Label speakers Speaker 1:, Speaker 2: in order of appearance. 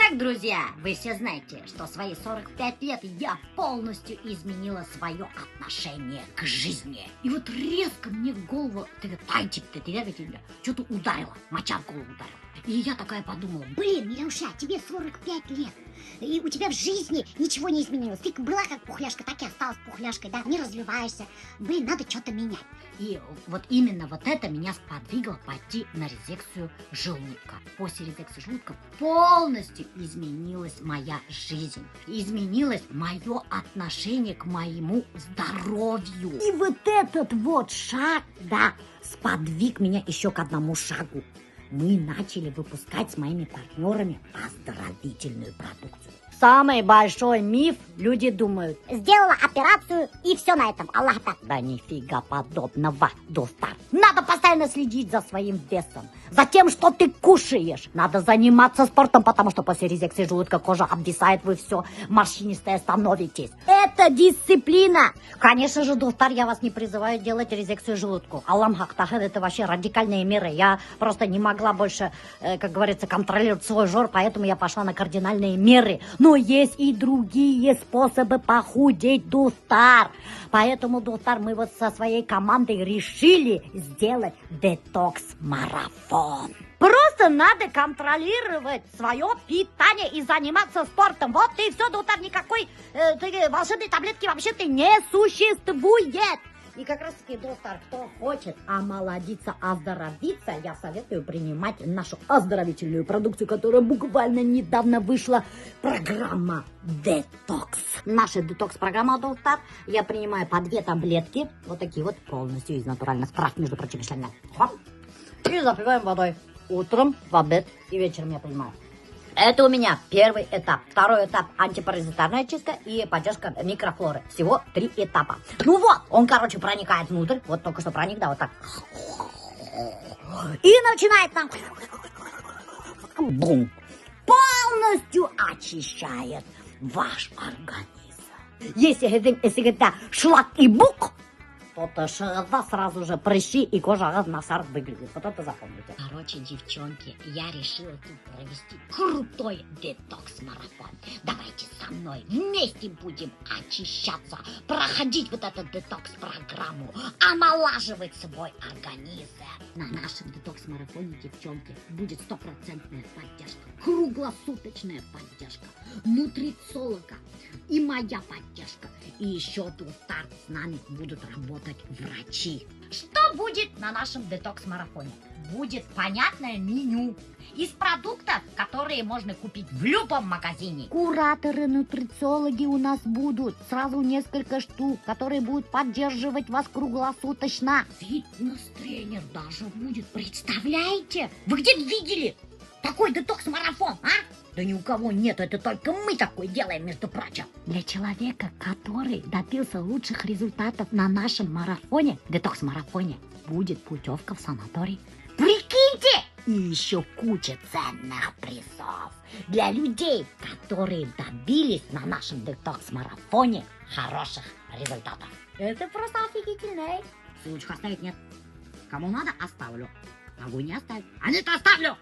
Speaker 1: Итак, друзья, вы все знаете, что в свои 45 лет я полностью изменила свое отношение к жизни. И вот резко мне в голову что-то ударило, моча в голову ударила. И я такая подумала,
Speaker 2: Блин, Милюша, тебе 45 лет, и у тебя в жизни ничего не изменилось. Ты была как пухляшка, так и осталась пухляшкой, да, не развиваешься. Блин, надо что-то менять.
Speaker 1: и вот именно вот это меня сподвигло пойти на резекцию желудка. После резекции желудка полностью изменилась моя жизнь. Изменилось мое отношение к моему здоровью. И вот этот вот шаг, да, сподвиг меня еще к одному шагу. Мы начали выпускать с моими партнерами оздоровительную продукцию. Самый большой миф, люди думают,
Speaker 2: Сделала операцию, и все на этом. Аллах так.
Speaker 1: да нифига подобного, достар. Надо постоянно следить за своим весом, за тем, что ты кушаешь. Надо заниматься спортом, потому что после резекции желудка кожа обвисает, вы все морщинистые становитесь. Это дисциплина. Конечно же, достар, я вас не призываю делать резекцию желудка. Аллам хактахед, это вообще радикальные меры. Я просто не могла больше, как говорится, контролировать свой жор, поэтому я пошла на кардинальные меры. Но есть и другие способы похудеть, достар. Поэтому, достар, мы вот со своей командой решили сделать детокс-марафон. Просто надо контролировать свое питание и заниматься спортом. Вот и все, доктор, никакой волшебной таблетки вообще-то не существует. И как раз таки, доктор, кто хочет омолодиться, оздоровиться, я советую принимать нашу оздоровительную продукцию, которая буквально недавно вышла. Программа «Детокс». Наша детокс-программа, доктор, я принимаю по 2 таблетки, вот такие вот, полностью из натуральных трав, между прочим, шлемя. И запиваем водой. Утром, в обед и вечером я принимаю. Это у меня первый этап. Второй этап — антипаразитарная чистка и поддержка микрофлоры. Всего 3 этапа. Ну вот, он, короче, проникает внутрь. Вот только что проник, да, вот так. И начинает там... Бум. Полностью очищает ваш организм. Если это шлак и бук, то сразу же прыщи и кожа на сар выглядит. Вот это запомните. Короче, девчонки, я решила тут провести крутой детокс-марафон. Давайте со мной вместе будем очищаться, проходить вот эту детокс-программу, омолаживать свой организм. На нашем детокс-марафоне, девчонки, будет 100% поддержка, круглосуточная поддержка, нутрициолога и моя поддержка. И еще тут с нами будут работать врачи. Что будет на нашем детокс-марафоне? Будет понятное меню из продуктов, которые можно купить в любом магазине. Кураторы, нутрициологи у нас будут. Сразу несколько штук, которые будут поддерживать вас круглосуточно. Фитнес-тренер даже будет. Представляете? Вы где видели такой детокс-марафон, а? Да ни у кого нет, это только мы такой делаем, между прочим. Для человека, который добился лучших результатов на нашем марафоне, детокс-марафоне, будет путевка в санаторий. Прикиньте! И еще куча ценных призов для людей, которые добились на нашем детокс-марафоне хороших результатов. Это просто офигительно. Ссылочку оставить нет. Кому надо, оставлю. Могу не оставить. А нет, оставлю!